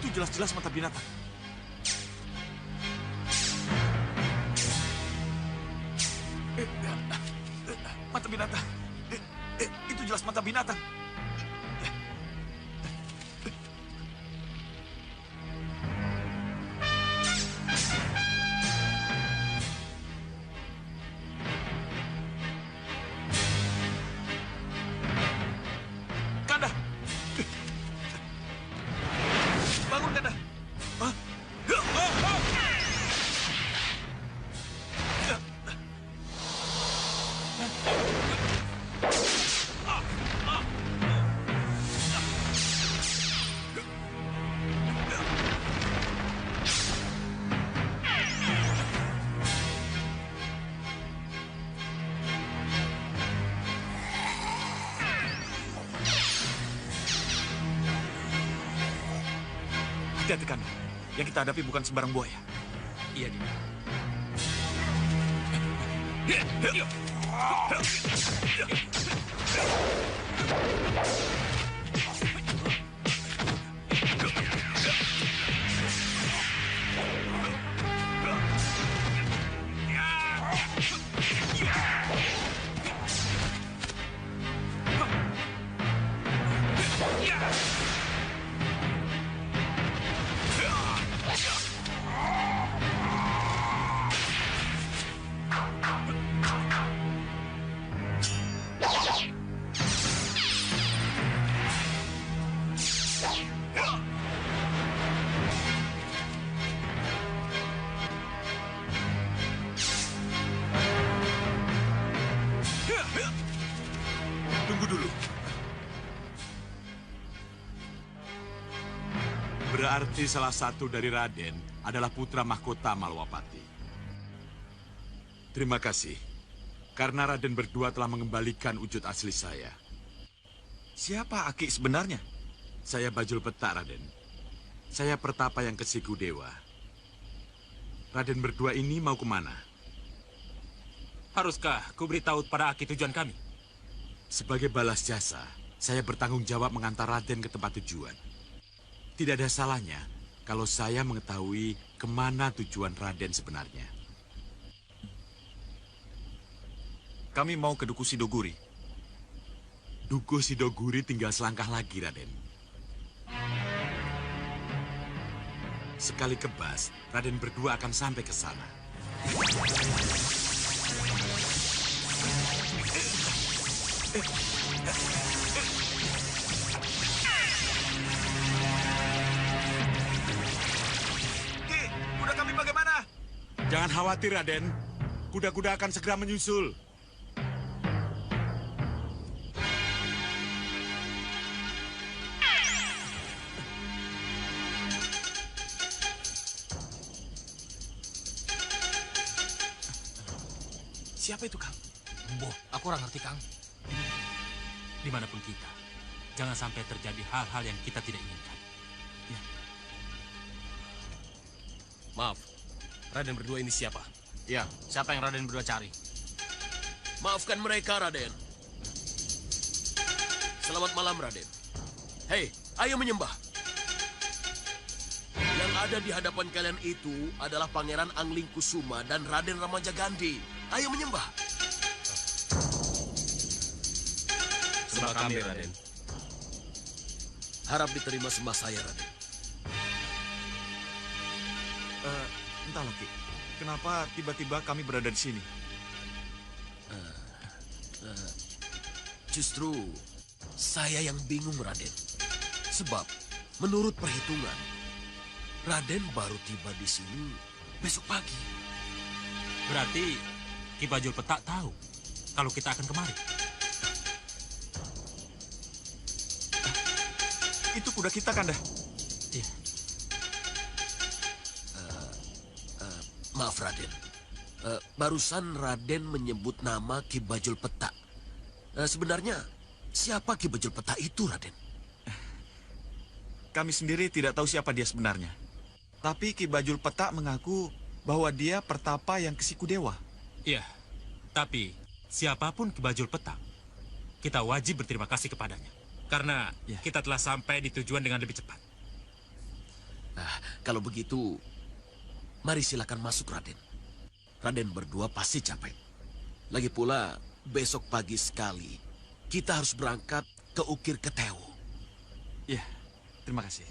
Itu jelas-jelas mata binatang. Mata binatang. Itu jelas mata binatang. Kanda. Bangun, Kanda. Hah? Hati-hati, Kanda. Yang kita hadapi bukan sembarang buaya. Iya, Dinda. Tunggu dulu. Berarti salah satu dari Raden adalah putra mahkota Malwapati. Terima kasih. Karena Raden berdua telah mengembalikan wujud asli saya. Siapa Aki sebenarnya? Saya Bajul Petak, Raden. Saya pertapa yang kesiku dewa. Raden berdua ini mau kemana? Haruskah ku beritahu pada Aki tujuan kami? Sebagai balas jasa, saya bertanggung jawab mengantar Raden ke tempat tujuan. Tidak ada salahnya kalau saya mengetahui kemana tujuan Raden sebenarnya. Kami mau ke Duku Sidoguri. Duku Sidoguri tinggal selangkah lagi, Raden. Sekali kebas, Raden berdua akan sampai ke sana. Ki, kuda kami bagaimana? Jangan khawatir, Raden. Kuda-kuda akan segera menyusul. Siapa itu, Kang? Boh, aku orang ngerti, Kang. Dimanapun kita, jangan sampai terjadi hal-hal yang kita tidak inginkan. Ya. Maaf, Raden berdua ini siapa? Ya, siapa yang Raden berdua cari? Maafkan mereka, Raden. Selamat malam, Raden. Hei, ayo menyembah. Yang ada di hadapan kalian itu adalah Pangeran Angling Kusuma dan Raden Ramajagandhi. Ayo menyembah. Sembah kami, Raden. Harap diterima sembah saya, Raden. Entahlah, Ki. Kenapa tiba-tiba kami berada di sini? Justru saya yang bingung, Raden. Sebab menurut perhitungan, Raden baru tiba di sini besok pagi. Berarti Ki Bajul Petak tahu kalau kita akan kemari. Itu kuda kita, Kanda. Iya. Maaf, Raden. Barusan Raden menyebut nama Ki Bajul Petak. Sebenarnya, siapa Ki Bajul Petak itu, Raden? Kami sendiri tidak tahu siapa dia sebenarnya. Tapi Ki Bajul Petak mengaku bahwa dia pertapa yang kesiku dewa. Iya, tapi siapapun Ki Bajul Petak, kita wajib berterima kasih kepadanya. Karena Ya. kita telah sampai di tujuan dengan lebih cepat. Kalau begitu, mari silakan masuk, Raden. Raden berdua pasti capek. Lagi pula, besok pagi sekali, kita harus berangkat ke Ukir Keteo. Ya, terima kasih.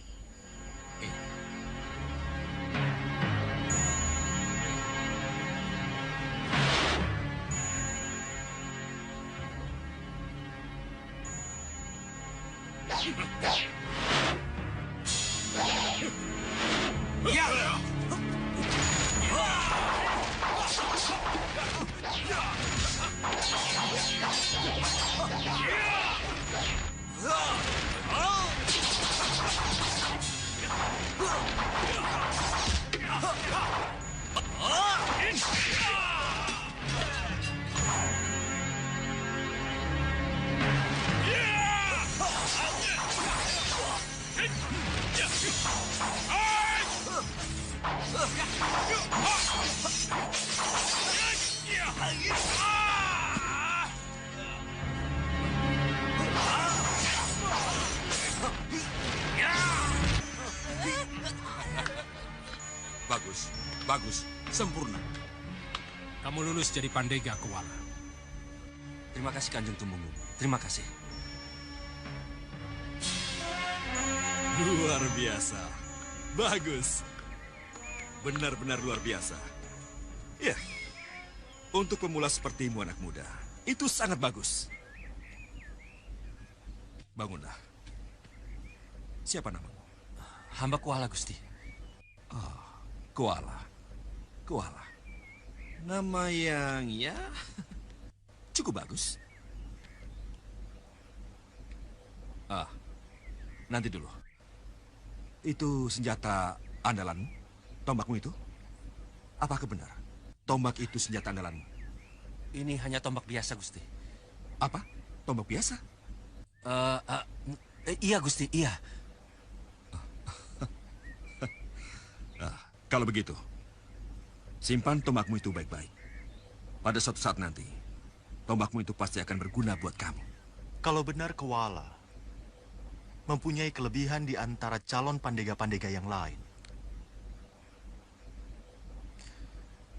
Bagus, bagus, sempurna. Kamu lulus jadi Pandega Kuala. Terima kasih Kanjeng Tumenggung. Terima kasih. Luar biasa. Bagus. Benar-benar luar biasa. Ya, untuk pemula sepertimu anak muda, itu sangat bagus. Bangunlah. Siapa namamu? Hamba Kuala, Gusti. Koala. Koala. Nama yang ya cukup bagus. Nanti dulu. Itu senjata andalanmu? Tombakmu itu? Apakah benar? Tombak itu senjata andalanmu? Ini hanya tombak biasa, Gusti. Apa? Tombak biasa? Iya, Gusti, iya. Kalau begitu, simpan tombakmu itu baik-baik. Pada suatu saat nanti, tombakmu itu pasti akan berguna buat kamu. Kalau benar Koala mempunyai kelebihan di antara calon pandega-pandega yang lain,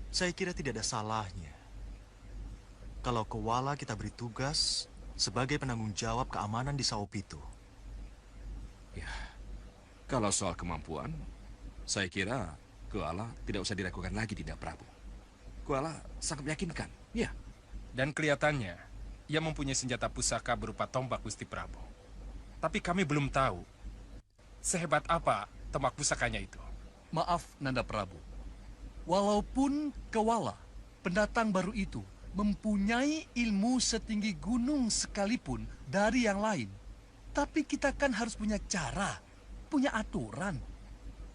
saya kira tidak ada salahnya kalau Koala kita beri tugas sebagai penanggung jawab keamanan di Saopitu. Ya, kalau soal kemampuan, saya kira Koala tidak usah diragukan lagi, Tidak Prabu. Koala sangat meyakinkan, ya. Dan kelihatannya, ia mempunyai senjata pusaka berupa tombak, Gusti Prabu. Tapi kami belum tahu sehebat apa tombak pusakanya itu. Maaf, Nanda Prabu. Walaupun Kewala, pendatang baru itu, mempunyai ilmu setinggi gunung sekalipun dari yang lain. Tapi kita kan harus punya cara, punya aturan.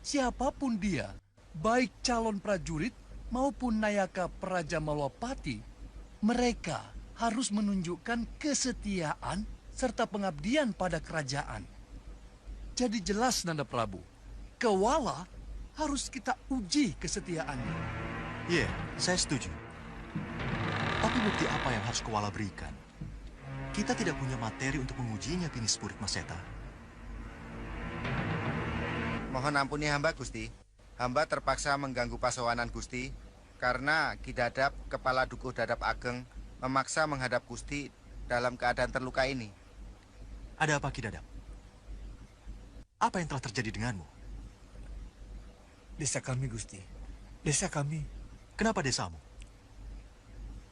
Siapapun dia, baik calon prajurit maupun Nayaka Praja Malwapati, mereka harus menunjukkan kesetiaan serta pengabdian pada kerajaan. Jadi jelas, Nanda Prabu, Kewala harus kita uji kesetiaannya. Iya, saya setuju. Tapi bukti apa yang harus Koala berikan? Kita tidak punya materi untuk mengujinya, Pinispurit Maseta. Mohon ampuni hamba, Gusti. Hamba terpaksa mengganggu pasawanan Gusti karena Ki Dadap, Kepala Dukuh Dadap Ageng, memaksa menghadap Gusti dalam keadaan terluka ini. Ada apa, Ki Dadap? Apa yang telah terjadi denganmu? Desa kami, Gusti. Desa kami. Kenapa desamu?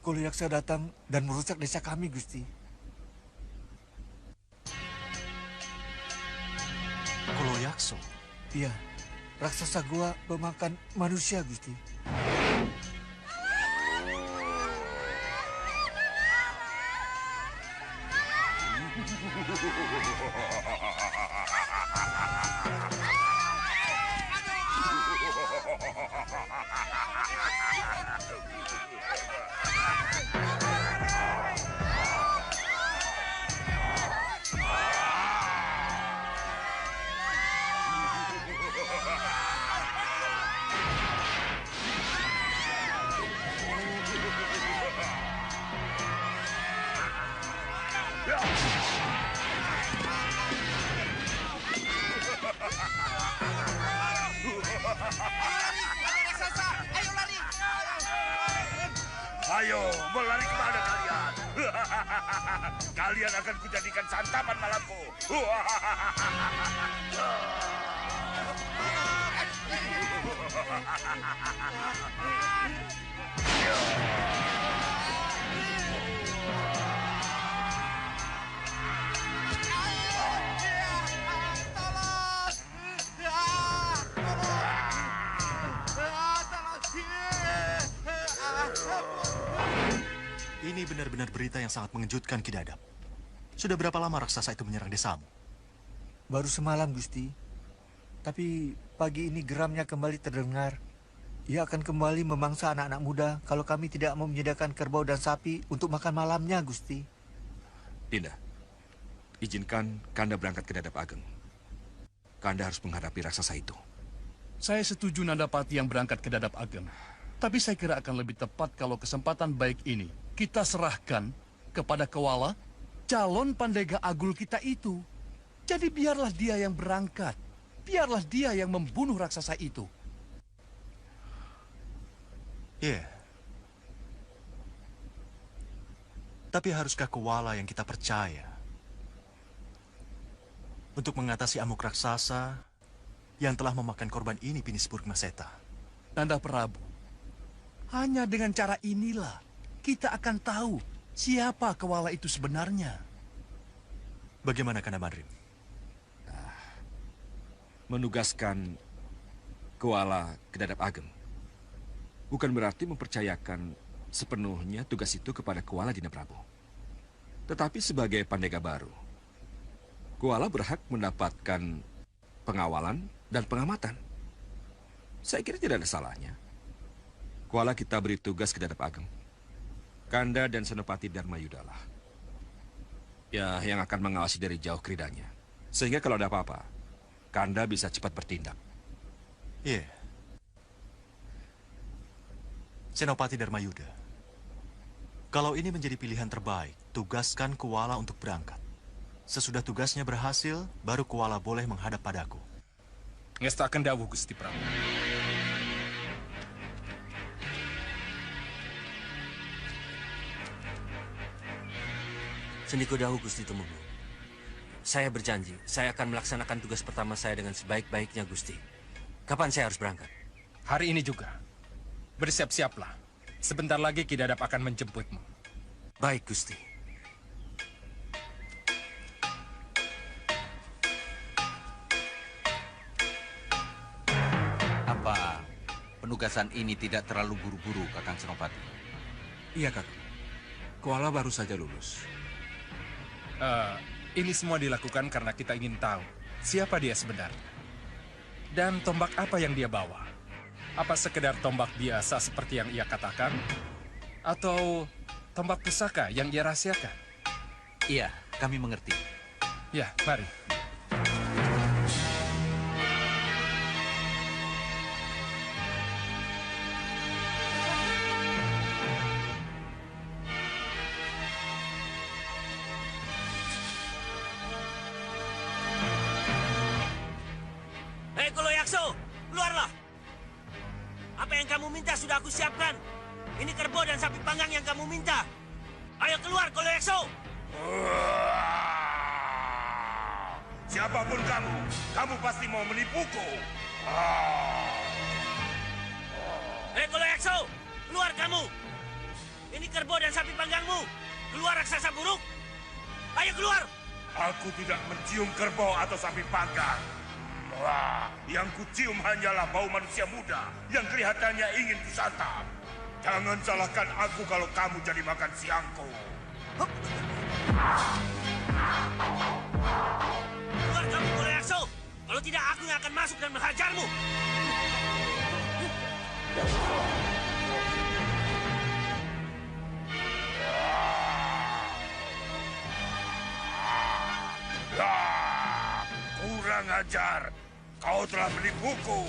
Koloyaksa datang dan merusak desa kami, Gusti. Koloyakso? Iya, raksasa gua pemakan manusia, Gusti. Ayo, mau lari kemana kalian? Kalian akan kujadikan santapan malamku. Ini benar-benar berita yang sangat mengejutkan, Ki Dadap. Sudah berapa lama raksasa itu menyerang desamu? Baru semalam, Gusti. Tapi pagi ini geramnya kembali terdengar. Ia akan kembali memangsa anak-anak muda kalau kami tidak mau menyediakan kerbau dan sapi untuk makan malamnya, Gusti. Dinda, izinkan Kanda berangkat ke Dadap Ageng. Kanda harus menghadapi raksasa itu. Saya setuju Nandapati yang berangkat ke Dadap Ageng. Tapi saya kira akan lebih tepat kalau kesempatan baik ini kita serahkan kepada Kewala, calon Pandega Agul kita itu. Jadi biarlah dia yang berangkat. Biarlah dia yang membunuh raksasa itu. Iya. Tapi haruskah Kewala yang kita percaya untuk mengatasi amuk raksasa yang telah memakan korban ini, Pinisburg Maseta? Nanda Prabu, hanya dengan cara inilah kita akan tahu siapa Kewala itu sebenarnya. Bagaimana Kanda Madrim? Menugaskan Kewala ke Dadap Ageng bukan berarti mempercayakan sepenuhnya tugas itu kepada Kewala Dinda Prabu. Tetapi sebagai pandega baru, Kewala berhak mendapatkan pengawalan dan pengamatan. Saya kira tidak ada salahnya. Kewala kita beri tugas ke Dadap Ageng. Kanda dan Senopati Dharmayuda lah ya yang akan mengawasi dari jauh keridanya. Sehingga kalau ada apa-apa, Kanda bisa cepat bertindak. Iya. Senopati Dharmayuda, kalau ini menjadi pilihan terbaik, tugaskan Kewala untuk berangkat. Sesudah tugasnya berhasil, baru Kewala boleh menghadap padaku. Ngestaken dawuh Gusti Prabu. Sendiko dawuh Gusti Tumenggung. Saya berjanji, saya akan melaksanakan tugas pertama saya dengan sebaik-baiknya, Gusti. Kapan saya harus berangkat? Hari ini juga. Bersiap-siaplah. Sebentar lagi Ki Dadap akan menjemputmu. Baik, Gusti. Apa penugasan ini tidak terlalu buru-buru, Kakang Senopati? Iya, Kakang. Kewala baru saja lulus. Ini semua dilakukan karena kita ingin tahu siapa dia sebenarnya. Dan tombak apa yang dia bawa. Apa sekedar tombak biasa seperti yang ia katakan? Atau tombak pusaka yang ia rahasiakan? Iya, kami mengerti. Ya, mari. Keluarlah! Apa yang kamu minta sudah aku siapkan. Ini kerbau dan sapi panggang yang kamu minta. Ayo keluar, Koloyakso! Siapapun kamu pasti mau menipuku. Koloyakso! Keluar kamu! Ini kerbau dan sapi panggangmu. Keluar raksasa buruk! Ayo keluar! Aku tidak mencium kerbau atau sapi panggang. Wah, yang kucium hanyalah bau manusia muda yang kelihatannya ingin kusantap. Jangan salahkan aku kalau kamu jadi makan siangku. Keluar kamu, Koloyakso! Kalau tidak, aku yang akan masuk dan menghajarmu. Kurang ajar. Kau telah menipuku.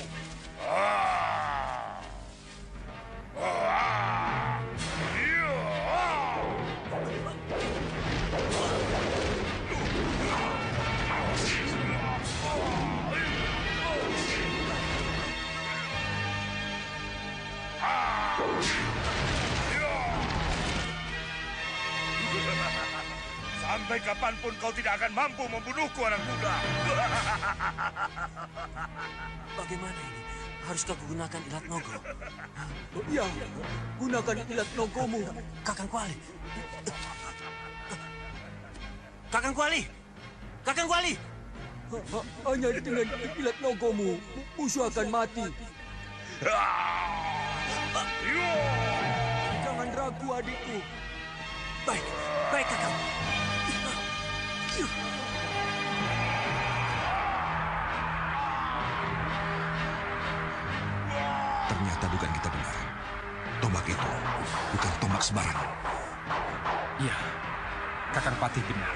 Sampai kapanpun kau tidak akan mampu membunuhku, anak muda. Bagaimana ini? Haruskah kugunakan ilat nogo? Ya, gunakan ilat nogomu. Kakang Kuali. Kakang Kuali! Kakang Kuali! Hanya dengan ilat nogomu, musuh akan mati. Jangan ragu, adikku. Baik, baik kakang. Ternyata dugaan kita benar. Tombak itu bukan tombak sembarangan. Iya, Kakang Patih benar.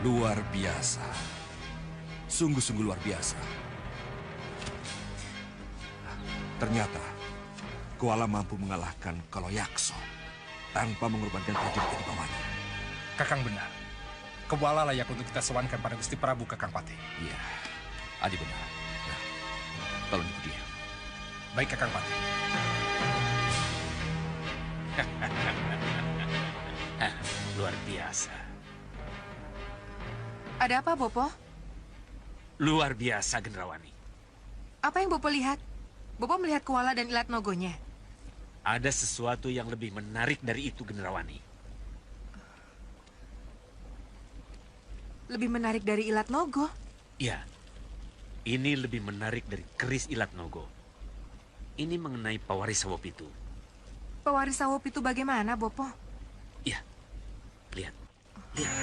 Luar biasa. Sungguh-sungguh luar biasa. Ternyata, Kuala mampu mengalahkan Kaloyakso tanpa mengorbankan prajurit di bawahnya. Kakang benar. Kuala layak untuk kita sewankan pada Gusti Prabu, Kakang Patih. Iya, Adi benar. Nah, tolong ibu dia. Baik, Kakang Patih. Luar biasa. Ada apa, Bopo? Luar biasa, Gendrawani. Apa yang Bopo lihat? Bopo melihat Kuala dan ilat nogonya. Ada sesuatu yang lebih menarik dari itu, Gendrawani. Lebih menarik dari ilat nogo? Ya, ini lebih menarik dari keris ilat nogo. Ini mengenai Pawaris Sawopitu. Pewaris Sawop itu bagaimana, Bopo? Ya, lihat. Lihat.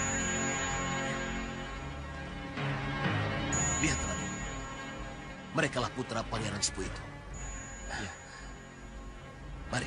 Lihat, Raden. Mereka lah putra Pangeran Sepuh itu. Ya. Mari.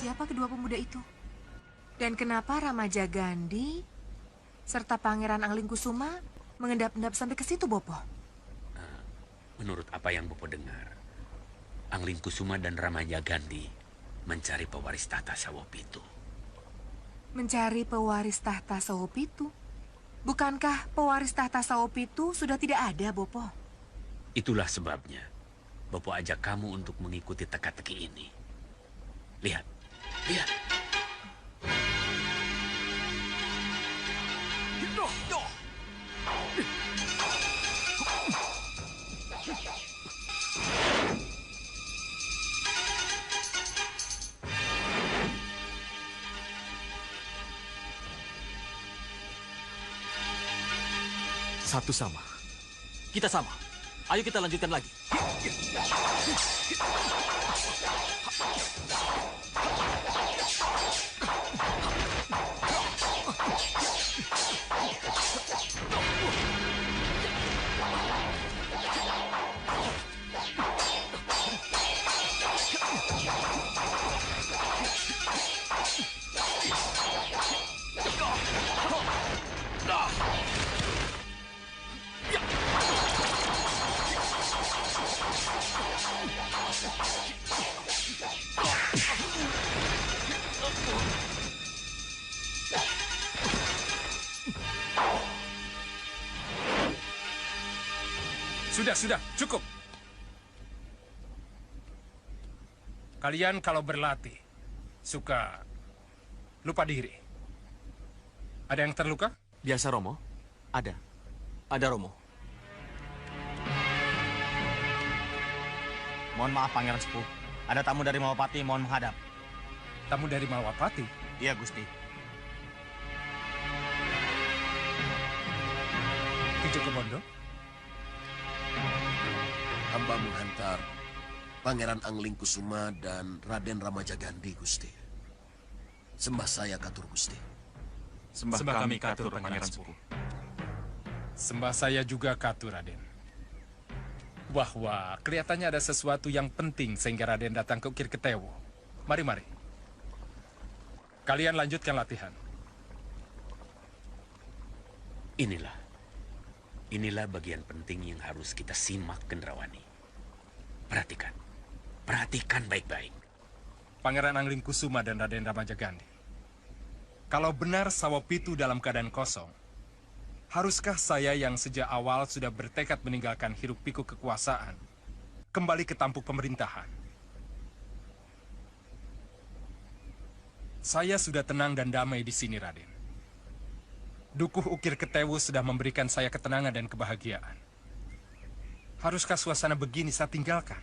Siapa kedua pemuda itu? Dan kenapa Ramaja Gandhi serta Pangeran Anglingkusuma mengendap-endap sampai ke situ, Bopo? Menurut apa yang Bopo dengar, Anglingkusuma dan Ramaja Gandhi mencari pewaris tahta Sawopitu. Mencari pewaris tahta Sawopitu? Bukankah pewaris tahta Sawopitu sudah tidak ada, Bopo? Itulah sebabnya Bopo ajak kamu untuk mengikuti teka-teki ini. Lihat, lihat. Satu sama. Kita sama. Ayo kita lanjutkan lagi. Sudah, cukup. Kalian kalau berlatih, suka lupa diri. Ada yang terluka? Biasa, Romo. Ada. Ada, Romo. Mohon maaf, Pangeran Sepuh. Ada tamu dari Malwapati, mohon menghadap. Tamu dari Malwapati? Iya, Gusti. Ki Jogobondo? Hamba menghantar Pangeran Anglingkusuma dan Raden Ramajagandhi, Gusti. Sembah saya katur, Gusti. Sembah kami katur, Pangeran Sepuh. Sembah saya juga katur, Raden. Wah, kelihatannya ada sesuatu yang penting sehingga Raden datang ke Ukir Ketewo. Mari. Kalian lanjutkan latihan. Inilah bagian penting yang harus kita simak, Gendrawani. Perhatikan baik-baik. Pangeran Anglingkusuma dan Raden Ramajagandhi. Kalau benar Sawopitu dalam keadaan kosong, haruskah saya yang sejak awal sudah bertekad meninggalkan hiruk-pikuk kekuasaan, kembali ke tampuk pemerintahan? Saya sudah tenang dan damai di sini, Raden. Dukuh Ukir Ketewu sudah memberikan saya ketenangan dan kebahagiaan. Haruskah suasana begini saya tinggalkan?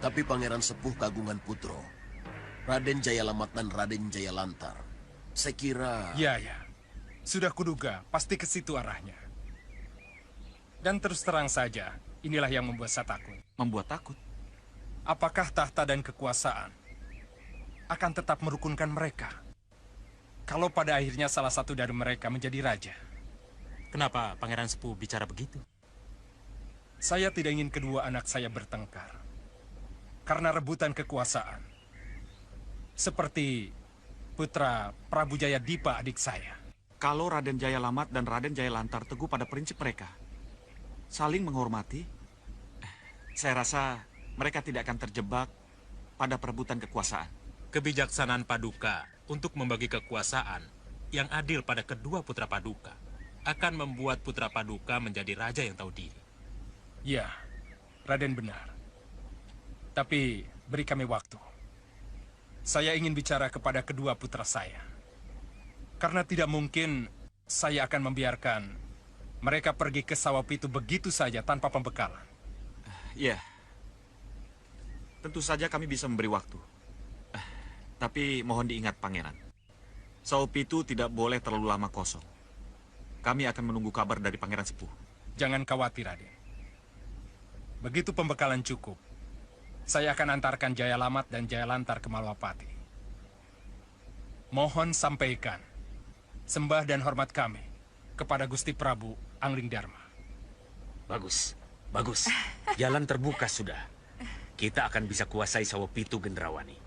Tapi Pangeran Sepuh Kagungan Putro, Raden Jayalamat dan Raden Jayalantar, saya kira... Ya. Sudah kuduga, pasti ke situ arahnya. Dan terus terang saja, inilah yang membuat saya takut. Membuat takut? Apakah tahta dan kekuasaan akan tetap merukunkan mereka? Kalau pada akhirnya salah satu dari mereka menjadi raja. Kenapa Pangeran Sepuh bicara begitu? Saya tidak ingin kedua anak saya bertengkar karena rebutan kekuasaan. Seperti putra Prabu Jayadipa adik saya. Kalau Raden Jayalamat dan Raden Jayalantar teguh pada prinsip mereka, saling menghormati, saya rasa mereka tidak akan terjebak pada perebutan kekuasaan. Kebijaksanaan Paduka untuk membagi kekuasaan yang adil pada kedua putra Paduka akan membuat putra Paduka menjadi raja yang tahu diri. Ya, Raden benar. Tapi beri kami waktu. Saya ingin bicara kepada kedua putra saya. Karena tidak mungkin saya akan membiarkan mereka pergi ke Sawopitu begitu saja tanpa pembekalan. Ya, tentu saja kami bisa memberi waktu. Tapi mohon diingat, Pangeran. Sawopitu tidak boleh terlalu lama kosong. Kami akan menunggu kabar dari Pangeran Sepuh. Jangan khawatir, Raden. Begitu pembekalan cukup, saya akan antarkan Jayalamat dan Jayalantar ke Malwapati. Mohon sampaikan sembah dan hormat kami kepada Gusti Prabu Anglingdarma. Bagus. Jalan terbuka sudah. Kita akan bisa kuasai Sawopitu, Gendrawani.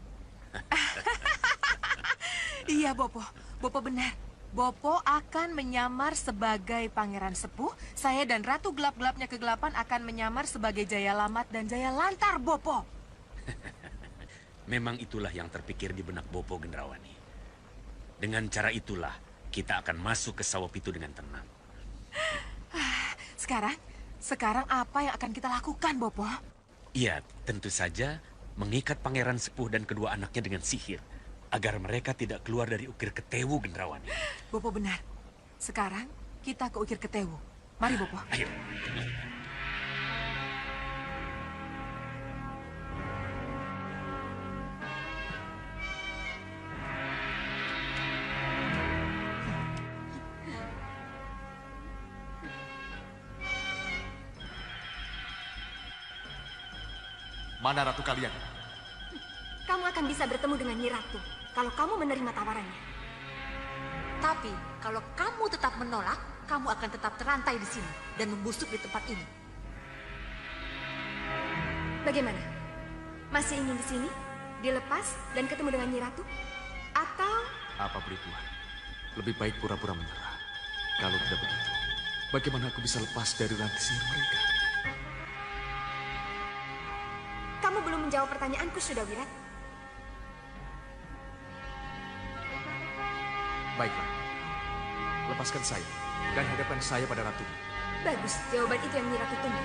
Iya, Bopo. Bopo benar. Bopo akan menyamar sebagai Pangeran Sepuh. Saya dan Ratu Gelap-Gelapnya Kegelapan akan menyamar sebagai Jayalamat dan Jayalantar, Bopo. Memang itulah yang terpikir di benak Bopo, Gendrawani. Dengan cara itulah kita akan masuk ke Sawopitu dengan tenang. Sekarang apa yang akan kita lakukan, Bopo? Iya, tentu saja mengikat Pangeran Sepuh dan kedua anaknya dengan sihir, agar mereka tidak keluar dari Ukir Ketewu, Gendrawani. Bopo benar. Sekarang kita ke Ukir Ketewu. Mari, Bopo. Ayo. Mana ratu kalian? Kamu akan bisa bertemu dengan Nyi Ratu kalau kamu menerima tawarannya. Tapi kalau kamu tetap menolak, kamu akan tetap terantai di sini dan membusuk di tempat ini. Bagaimana? Masih ingin di sini? Dilepas dan ketemu dengan Nyi Ratu? Atau... Apa beri Tuhan? Lebih baik pura-pura menyerah. Kalau tidak begitu, bagaimana aku bisa lepas dari rantai sihir mereka? Kamu belum menjawab pertanyaanku, Sudawirat. Baiklah, lepaskan saya dan hadapkan saya pada ratu. Bagus, jawaban itu yang Nyi Ratu tunggu.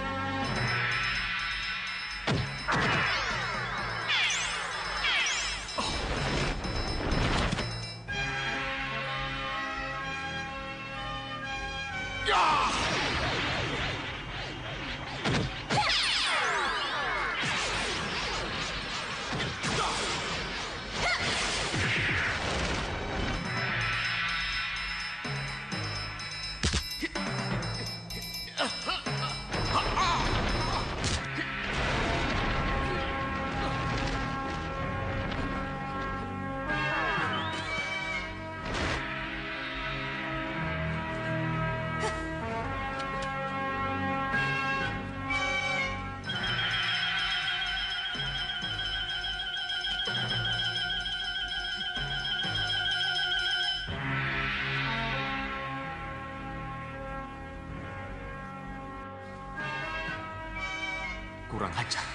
Kurang ajar.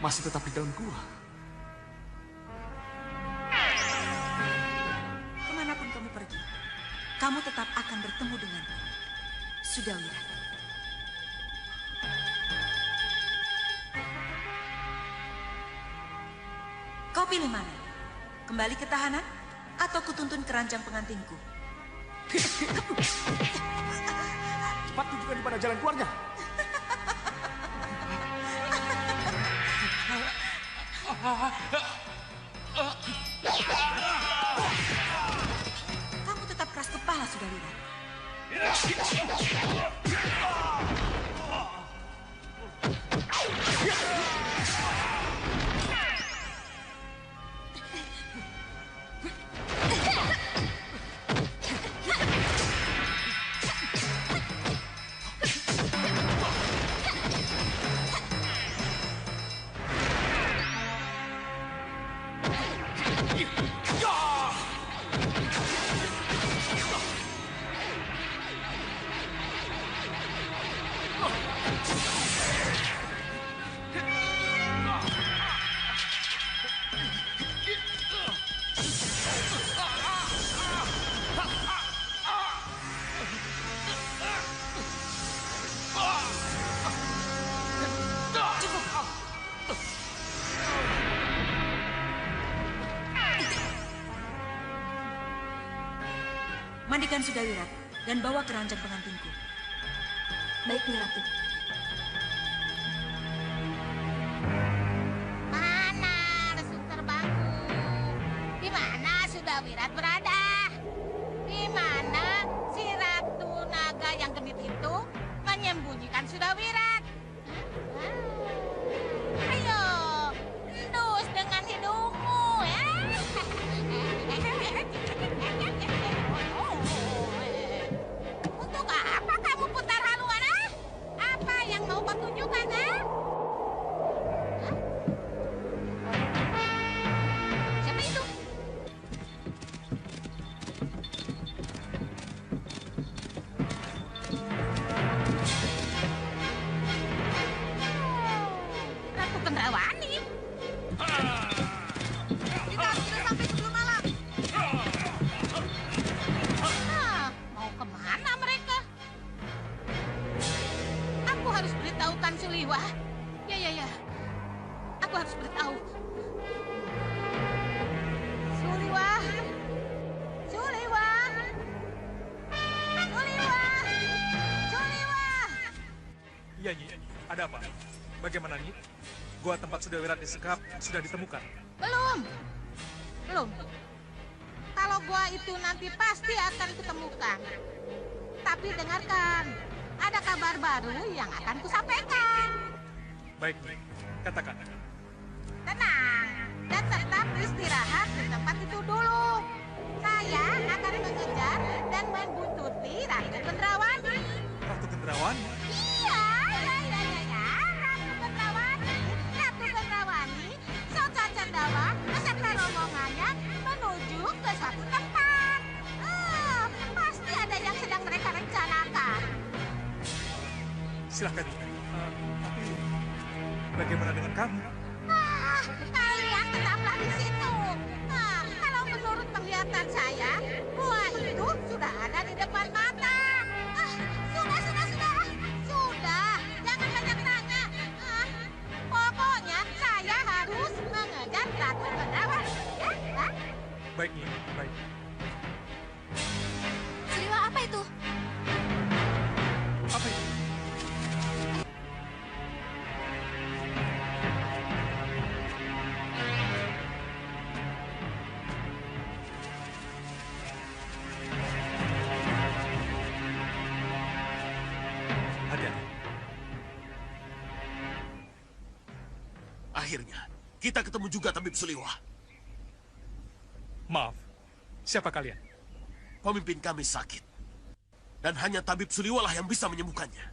Masih tetap di dalam gua. Kemanapun kamu pergi, kamu tetap akan bertemu denganku. Sudawirat. Kau pilih mana? Kembali ke tahanan atau kutuntun ke ranjang pengantinku? Cepat tunjukkan di mana jalan keluarnya. Kamu tetap keras kepala, Sudawirat. Mandikan Sudawirat dan bawa ke ranjang pengantinku. Baik, Nyi Ratu. Mana resung terbangku? Di mana Sudawirat berada? Di mana si Ratu Naga yang genit itu menyembunyikan Sudawirat? Ayo, endus dengan hidungmu ya. Untuk apa kamu putar haluan? Apa yang mau kau tunjukkan? Siapa itu? Ratu Kendrawani. Kita sudah sampai sebelum malam. Mau kemana mereka? Aku harus beritahukan Suliwa. Ya. Aku harus beritahu. Suliwa. Iya, Nyi. Ada apa? Bagaimana, Nyi? Gua tempat Sudawirat disekap sudah ditemukan. Belum. Kalau gua itu nanti pasti akan kutemukan. Tapi dengarkan, ada kabar baru yang akan kusampaikan. Baik, Nyi. Katakan. Tenang, dan tetap istirahat di tempat itu dulu. Saya akan mengejar dan membuntuti Ratu Kendrawani. Ratu Kendrawani? Iya. Ratu Kendrawani, Soca Cendawa silakan. Tapi bagaimana dengan kamu? Kalian tetaplah di situ. Kalau menurut penglihatan saya, gua itu sudah ada di depan mata. Sudah. Jangan banyak tanya. Pokoknya saya harus mengejar Ratu Bendawa. Ya? Baik, Nyi. Baik. Siliwa, apa itu? Apa itu? Hati-hati. Akhirnya, kita ketemu juga Tabib Suliwa. Maaf, siapa kalian? Pemimpin kami sakit. Dan hanya Tabib Suliwa lah yang bisa menyembuhkannya.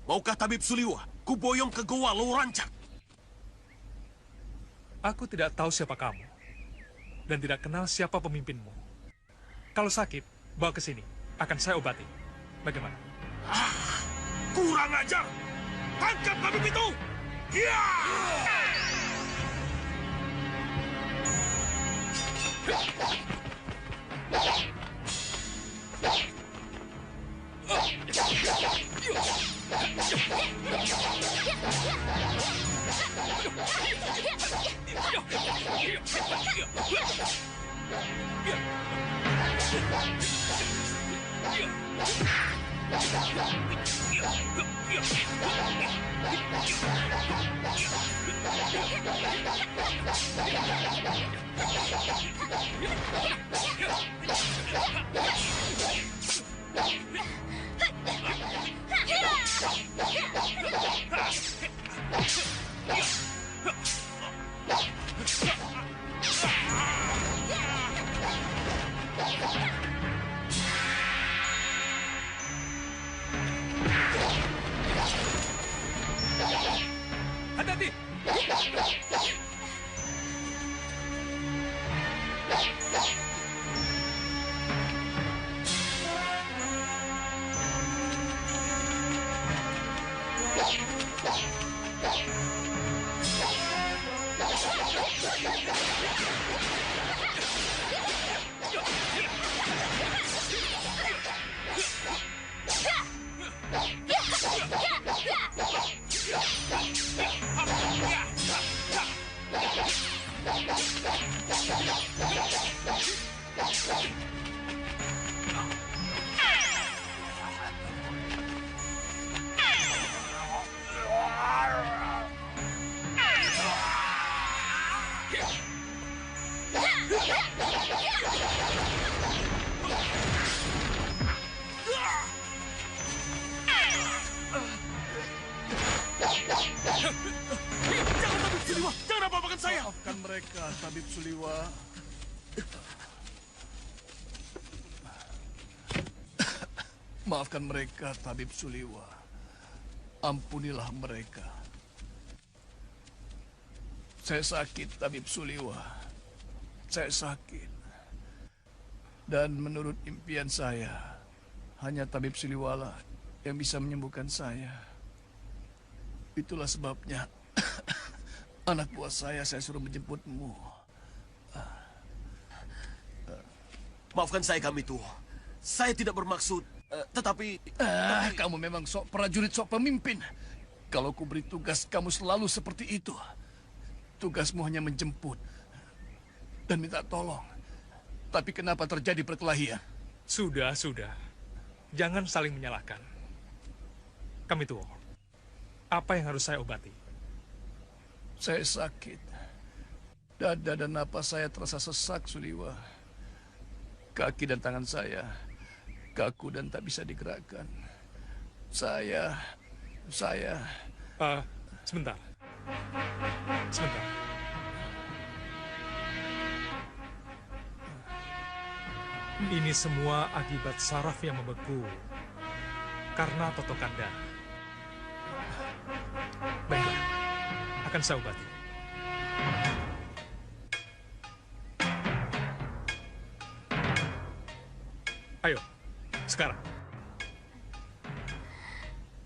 Maukah Tabib Suliwa kuboyong ke Goa Lorancak? Aku tidak tahu siapa kamu. Dan tidak kenal siapa pemimpinmu. Kalau sakit, bawa ke sini. Akan saya obati. Bagaimana? Kurang ajar! Tangkap Tabib itu! Ya! Hati-hati! Jangan Tabib Suliwa! Jangan apa-apakan saya! Maafkan mereka, Tabib Suliwa. Maafkan mereka, Tabib Suliwa. Ampunilah mereka. Saya sakit, Tabib Suliwa. Saya sakit. Dan menurut impian saya, hanya Tabib Suliwalah yang bisa menyembuhkan saya. Itulah sebabnya anak buah saya suruh menjemputmu. Maafkan saya, kami tuh. Saya tidak bermaksud, tetapi... Kamu memang sok prajurit, sok pemimpin. Kalau ku beri tugas, kamu selalu seperti itu. Tugasmu hanya menjemput dan minta tolong. Tapi kenapa terjadi perkelahian? Sudah. Jangan saling menyalahkan. Kami tuh, apa yang harus saya obati? Saya sakit. Dada dan napas saya terasa sesak, Suliwa. Kaki dan tangan saya kaku dan tak bisa digerakkan. Saya... Sebentar. Ini semua akibat saraf yang membeku karena totokan darah. Baiklah, akan saya obati. Ayo, sekarang.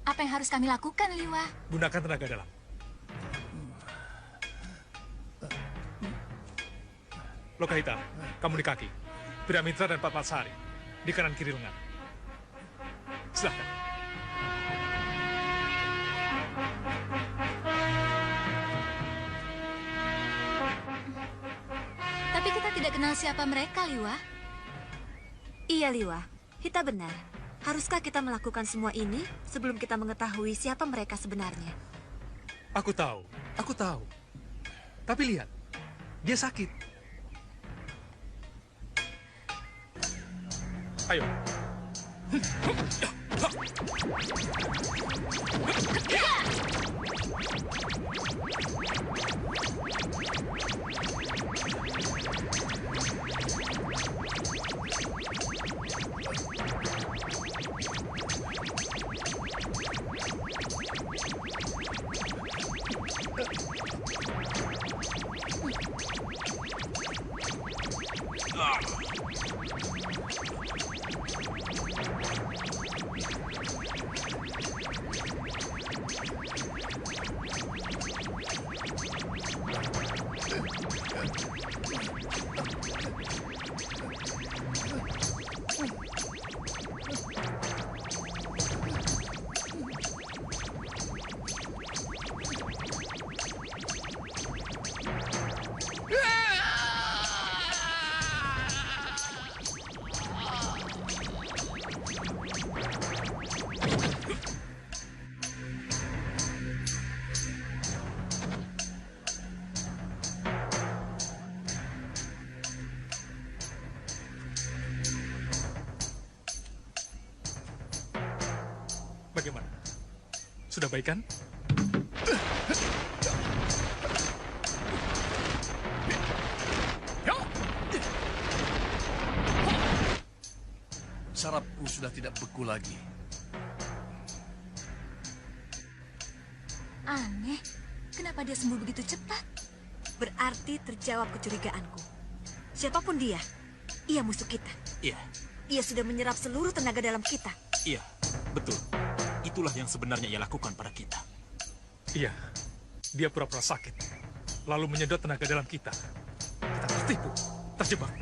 Apa yang harus kami lakukan, Liwa? Gunakan tenaga dalam. Lokahita, kamu di kaki. Piramitra dan Patmasari di kanan kiri lengan. Silahkan. Tapi kita tidak kenal siapa mereka, Liwa. Iya, Liwa. Hita benar. Haruskah kita melakukan semua ini sebelum kita mengetahui siapa mereka sebenarnya? Aku tahu. Tapi lihat, dia sakit. Ayo. Bagaimana? Sudah baik kan? Sarafku sudah tidak beku lagi. Aneh, kenapa dia sembuh begitu cepat? Berarti terjawab kecurigaanku. Siapapun dia, ia musuh kita. Iya, Ia sudah menyerap seluruh tenaga dalam kita. iya, betul. Itulah yang sebenarnya ia lakukan pada kita. Iya, dia pura-pura sakit, lalu menyedot tenaga dalam kita. Kita tertipu, terjebak.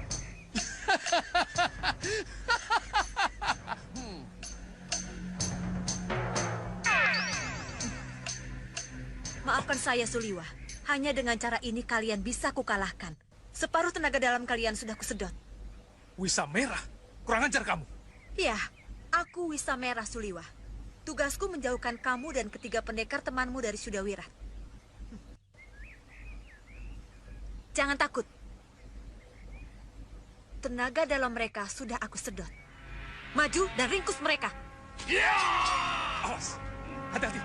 Maafkan saya, Suliwa. Hanya dengan cara ini kalian bisa kukalahkan. Separuh tenaga dalam kalian sudah kusedot. Wisa merah, kurang ajar kamu. Ya, aku Wisa Merah Suliwa. Tugasku menjauhkan kamu dan ketiga pendekar temanmu dari Sudawirat. Jangan takut. Tenaga dalam mereka sudah aku sedot. Maju dan ringkus mereka. Awas, hati-hati.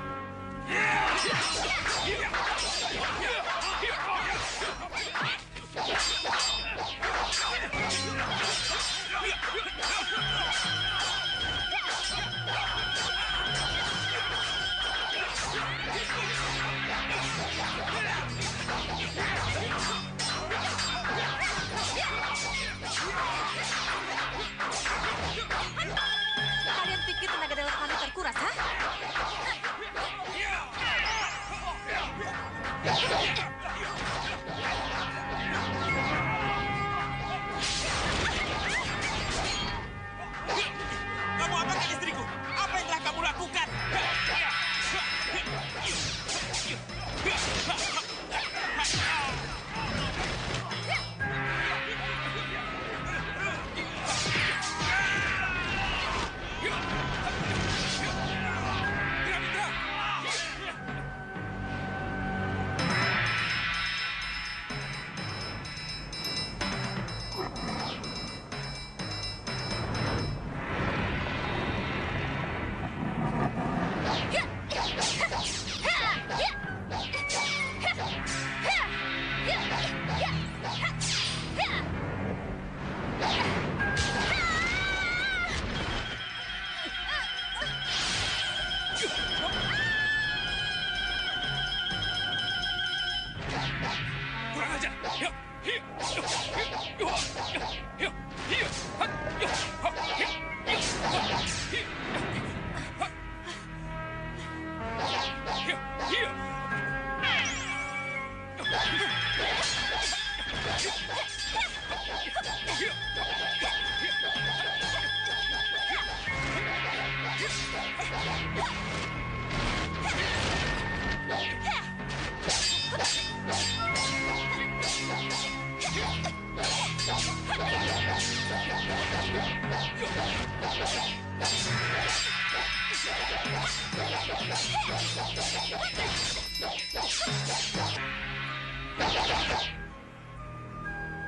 Kalian pikir tenaga dalam kami terkuras, ha? Kamu apakan istriku? Apa yang telah kamu lakukan? Kurang ajar.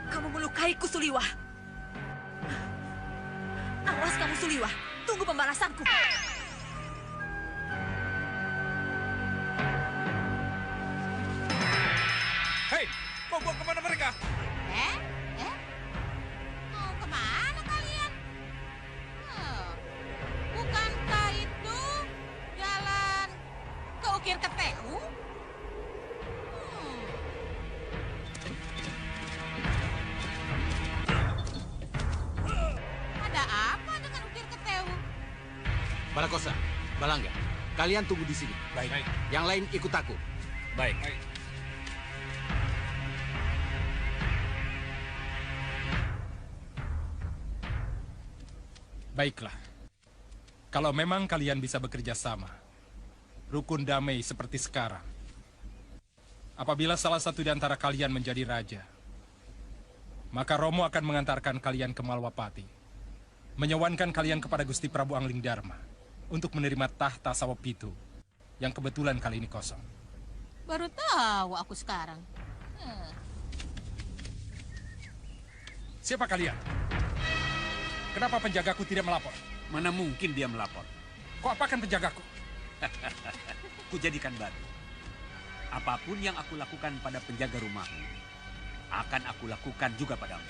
Kamu melukaiku, Suliwah. Awas kamu, Suliwah. Tunggu pembalasanku. Hei, mau buang kemana mereka? Mau kemana kalian? Bukankah itu jalan ke Ukir Keteu? Ada apa dengan Ukir Keteu? Balakosa, Balangga, kalian tunggu di sini. Baik. Yang lain ikut aku. Baik. Baiklah. Kalau memang kalian bisa bekerja sama, rukun damai seperti sekarang. Apabila salah satu di antara kalian menjadi raja, maka Romo akan mengantarkan kalian ke Malwapati, menyewankan kalian kepada Gusti Prabu Angling Dharma untuk menerima tahta Sawapitu yang kebetulan kali ini kosong. Baru tahu aku sekarang. Siapa kalian? Kenapa penjagaku tidak melapor? Mana mungkin dia melapor? Kau apakan penjagaku? Kujadikan batu. Apapun yang aku lakukan pada penjaga rumahmu, akan aku lakukan juga padamu.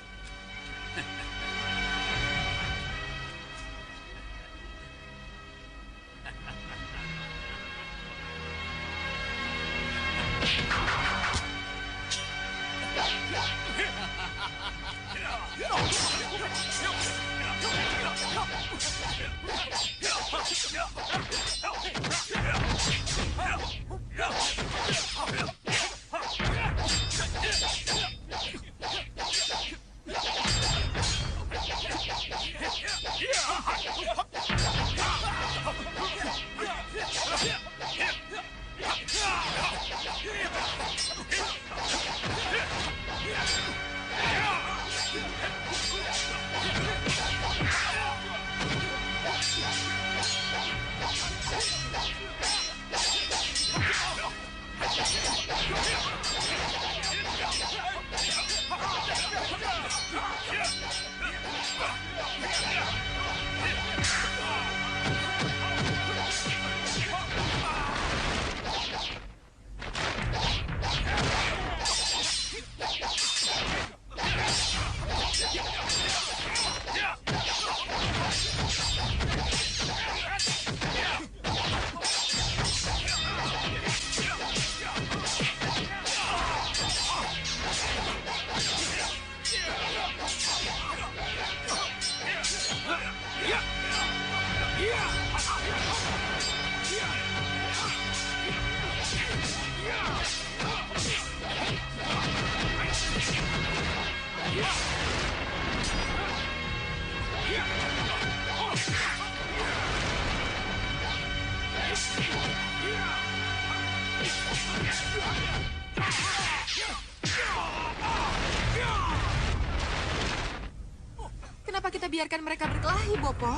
Kenapa kita biarkan mereka berkelahi, Bopo?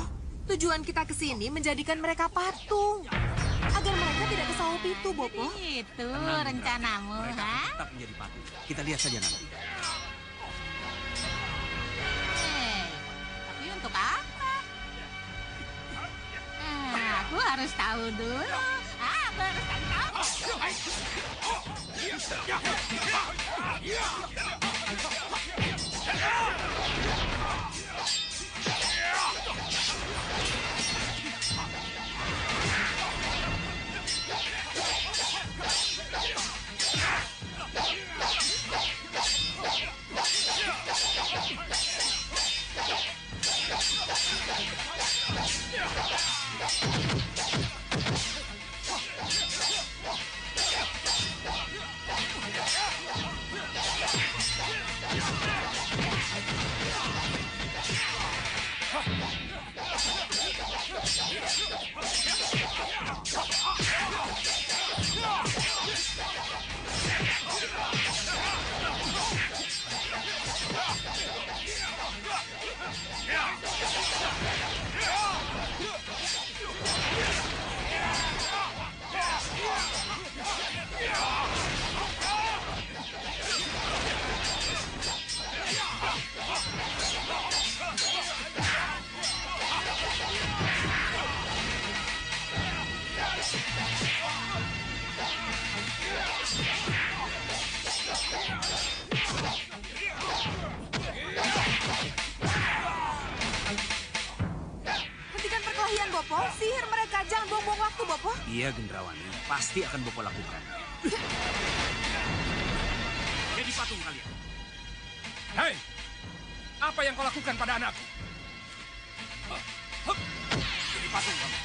Tujuan kita ke sini menjadikan mereka patung. Agar mereka tidak ke Sawapitu, Bopo. Itu rencanamu, ha? Tetap menjadi patung. Kita lihat saja nanti. Tapi untuk apa? Aku harus tahu dulu. Aku harus tahu. Hentikan perkelahian, Bopo. Sihir mereka, jangan buang-buang waktu, Bopo. Iya, Gendrawani. Pasti akan Bopo lakukan. Jadi patung kalian. Hei! Apa yang kau lakukan pada anakku? Jadi patung kamu.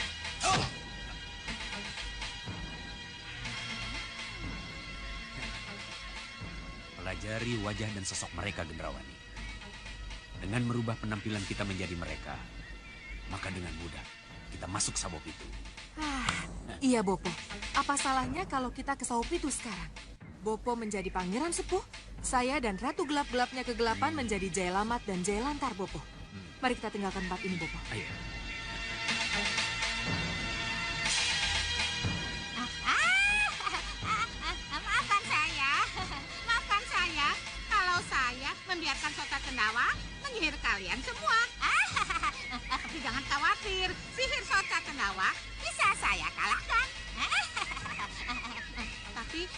Pelajari wajah dan sosok mereka, Gendrawani. Dengan merubah penampilan kita menjadi mereka, maka dengan mudah kita masuk sabop itu. Iya, Bopo. Apa salahnya kalau kita ke Saupitu sekarang? Bopo menjadi pangeran sepuh, saya dan Ratu Gelap-Gelapnya Kegelapan menjadi Jaya Lamat dan Jaya Lantar, Bopo. Mari kita tinggalkan tempat ini, Bopo. Ayo. Maafkan saya. Maafkan saya. Kalau saya membiarkan Sota Cendawa menyihir kalian semua. Tapi jangan khawatir. Sihir Sota Cendawa bisa saya kalahkan. Tapi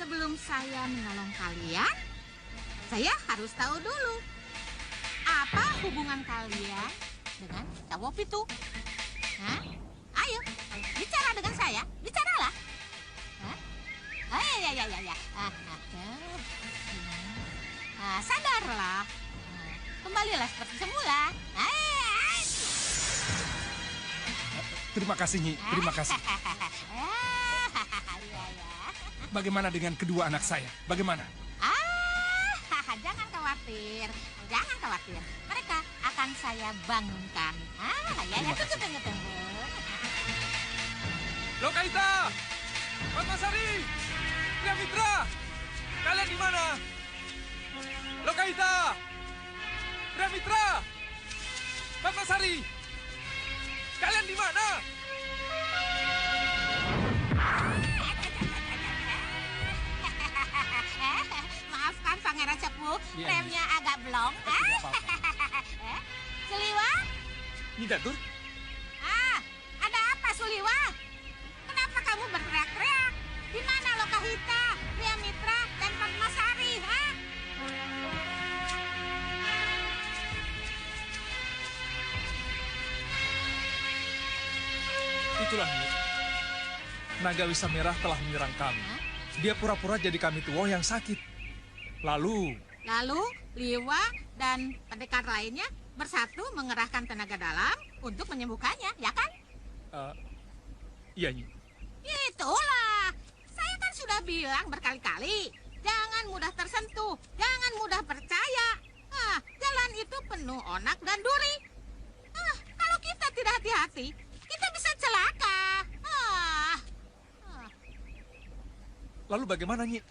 sebelum saya menolong kalian, saya harus tahu dulu. Apa hubungan kalian dengan cowok itu? Hah? Ayo, bicara dengan saya. Bicaralah. Hah? Oh, ya. Sadarlah. Kembalilah seperti semula. Terima kasih, Nyi. Terima kasih. Bagaimana dengan kedua anak saya? Bagaimana? Jangan khawatir. Jangan khawatir. Mereka akan saya bangunkan. Tunggu. Lokaita! Padmasari! Pria Mitra! Kalian di mana? Lokaita! Pria Mitra! Padmasari! Kalian di mana? Maafkan Pangeran Sepuh, Iya, remnya agak blong. Suliwa? Nyi Datur? Ada apa Suliwa? Kenapa kamu berteriak-teriak? Di mana Lokahita, Pria Mitra, dan Padmasari? Itulah, Nyi. Naga Wisa Merah telah menyerang kami. Dia pura-pura jadi kami tuwo yang sakit. Lalu, Liwa dan pendekar lainnya bersatu mengerahkan tenaga dalam untuk menyembuhkannya, ya kan? iya, Nyi. Itulah. Saya kan sudah bilang berkali-kali. Jangan mudah tersentuh. Jangan mudah percaya. Jalan itu penuh onak dan duri. Kalau kita tidak hati-hati, kita bisa celaka. Lalu bagaimana, Nyi?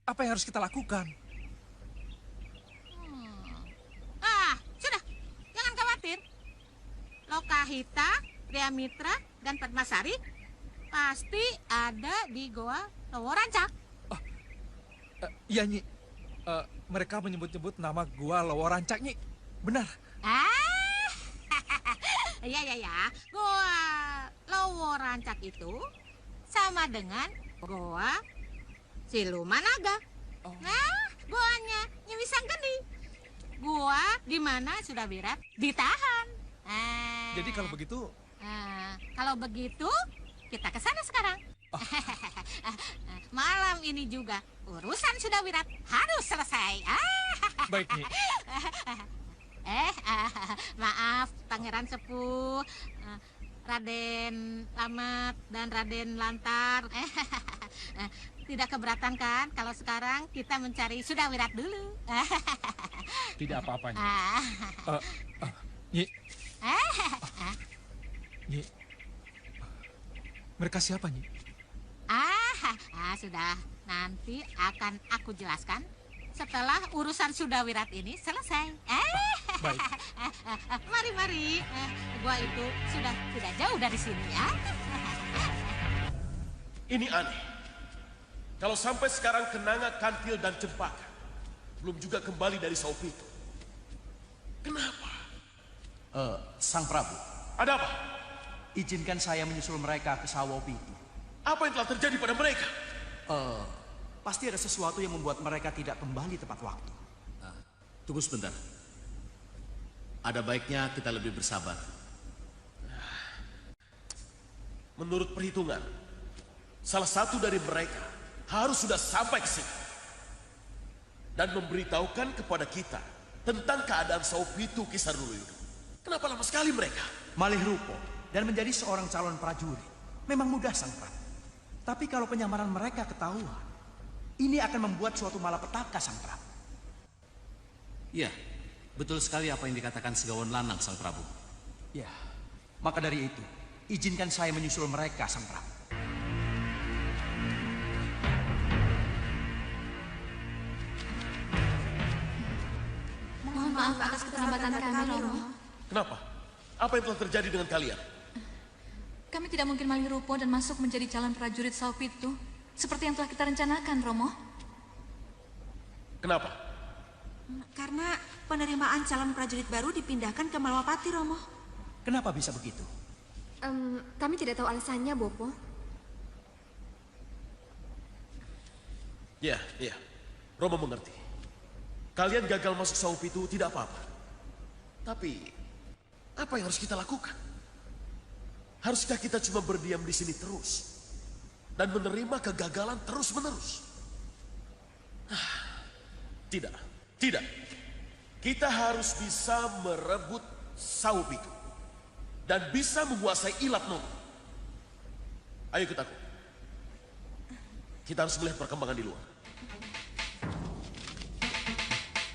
Apa yang harus kita lakukan? Sudah. Jangan khawatir. Lokahita, Pria Mitra, dan Padmasari pasti ada di Goa Lowo Rancak. Iya, Nyi. Mereka menyebut-nyebut nama Gua Lowo Rancak, Nyi. Benar. Iya. Goa Lowo Rancak itu sama dengan Goa Siluman Naga. Goanya Nyi Sanggeni. Goa di mana Sudah Wirat ditahan. Jadi kalau begitu... Kalau begitu, kita ke sana sekarang. Malam ini juga urusan Sudah Wirat harus selesai. Baik, Nyi. Maaf, Pangeran Sepuh, Raden Lamat dan Raden Lantar. Tidak keberatan kan kalau sekarang kita mencari Sudah Wirat dulu? Tidak apa-apa, Nyi. Nyi. Nyi. Mereka siapa, Nyi? Sudah. Nanti akan aku jelaskan setelah urusan Sudah Wirat ini selesai. Baik. Mari. Gua itu sudah tidak jauh dari sini, ya. Ini aneh. Kalau sampai sekarang Kenanga, Kantil, dan Cempaka belum juga kembali dari Saupitu. Kenapa? Sang Prabu. Ada apa? izinkan saya menyusul mereka ke Sawopi itu. Apa yang telah terjadi pada mereka? Pasti ada sesuatu yang membuat mereka tidak kembali tepat waktu. Tunggu sebentar. Ada baiknya kita lebih bersabar. Menurut perhitungan, salah satu dari mereka harus sudah sampai ke sini dan memberitahukan kepada kita tentang keadaan Saupitu Kisaruluyudu. Kenapa lama sekali mereka? Malih rupo dan menjadi seorang calon prajurit memang mudah, Sang Prabu. Tapi kalau penyamaran mereka ketahuan, ini akan membuat suatu malapetaka, Sang Prabu. Iya, betul sekali apa yang dikatakan Segawan Lanang, Sang Prabu. Ya, maka dari itu, izinkan saya menyusul mereka, Sang Prabu. Mohon maaf atas keterlambatan kami, Romo. Kenapa? Apa yang telah terjadi dengan kalian? Kami tidak mungkin malih rupo dan masuk menjadi calon prajurit Saupitu seperti yang telah kita rencanakan, Romo. Kenapa? Karena penerimaan calon prajurit baru dipindahkan ke Malwapati, Romo. Kenapa bisa begitu? Kami tidak tahu alasannya, Bopo. Ya. Romo mengerti. Kalian gagal masuk Saupitu tidak apa-apa. Tapi, apa yang harus kita lakukan? Haruskah kita cuma berdiam di sini terus? Dan menerima kegagalan terus-menerus? Tidak. Kita harus bisa merebut Saupitu. Dan bisa menguasai Ilat Nomo. Ayo ikut aku. Kita harus melihat perkembangan di luar.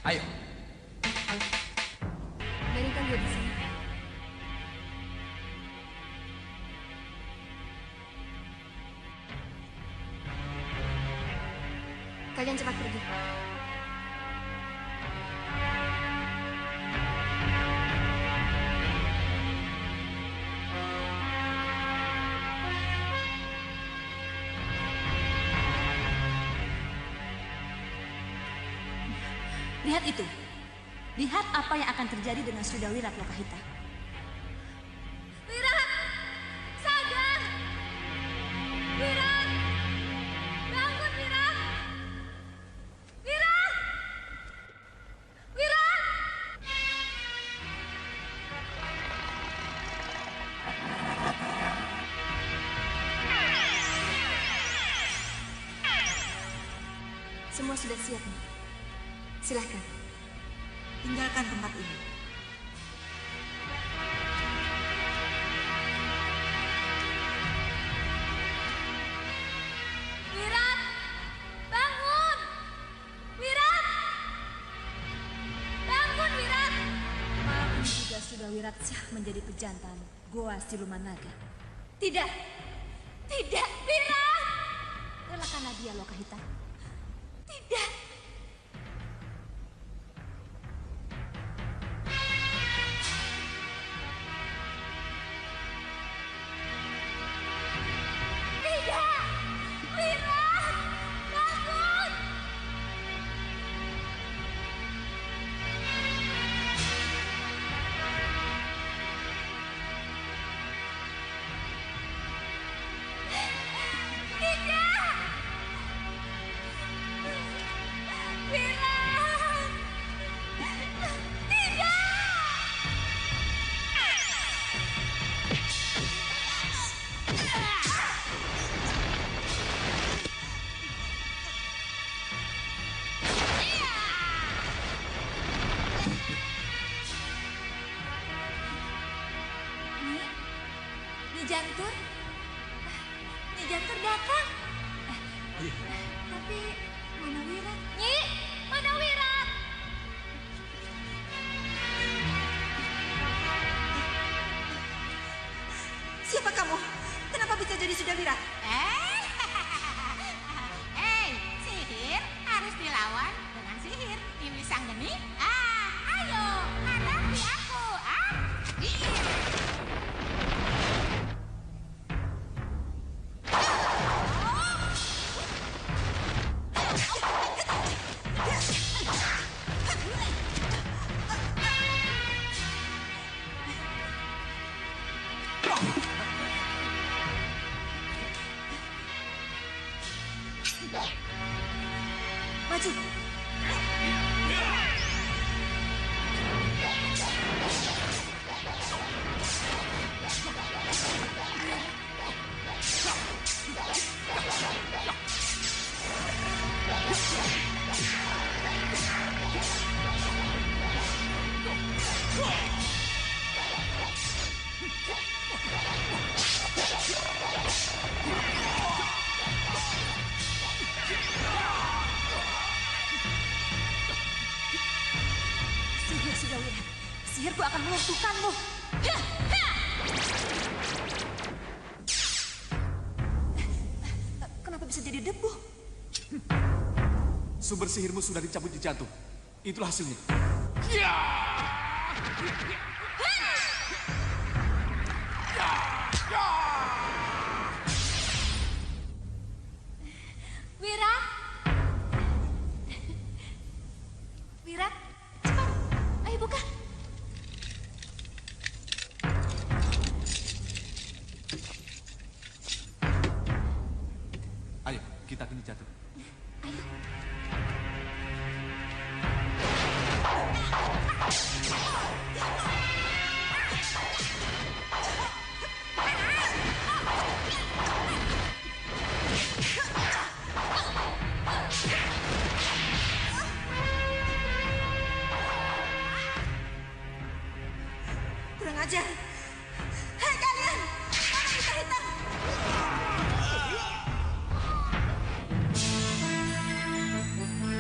Ayo. Biarkan gue di sini. Kalian cepat pergi. Lihat itu. Lihat apa yang akan terjadi dengan Sudawirat Lokahita. Wirat! Sadar! Wirat! Bangun, Wirat! Wirat! Wirat! Semua sudah siap, nih. Silahkan. Tinggalkan tempat ini. Wirat! Bangun! Wirat! Bangun, Wirat! Malam ini juga Sudawirat sah menjadi pejantan Goa Siluman Naga. Tidak! Tidak, Wirat! Relakanlah dia, Lokahita. Tidak! Nyi Jantur datang. Tapi mana Wirat? Nyi, mana Wirat? Siapa kamu? Kenapa bisa jadi Sudawirat? Sihir harus dilawan dengan sihir. Iblis Sang Geni. Ayo, hadapi aku. Maju. Sudah, Wira. Sihirku akan melumpuhkanmu. Kenapa bisa jadi debu? Sumber sihirmu sudah dicabut di jantung. Itulah hasilnya. Wira? Wira, cepat. Ayo buka. Ayo, kita kini jatuh. Kurang ajar.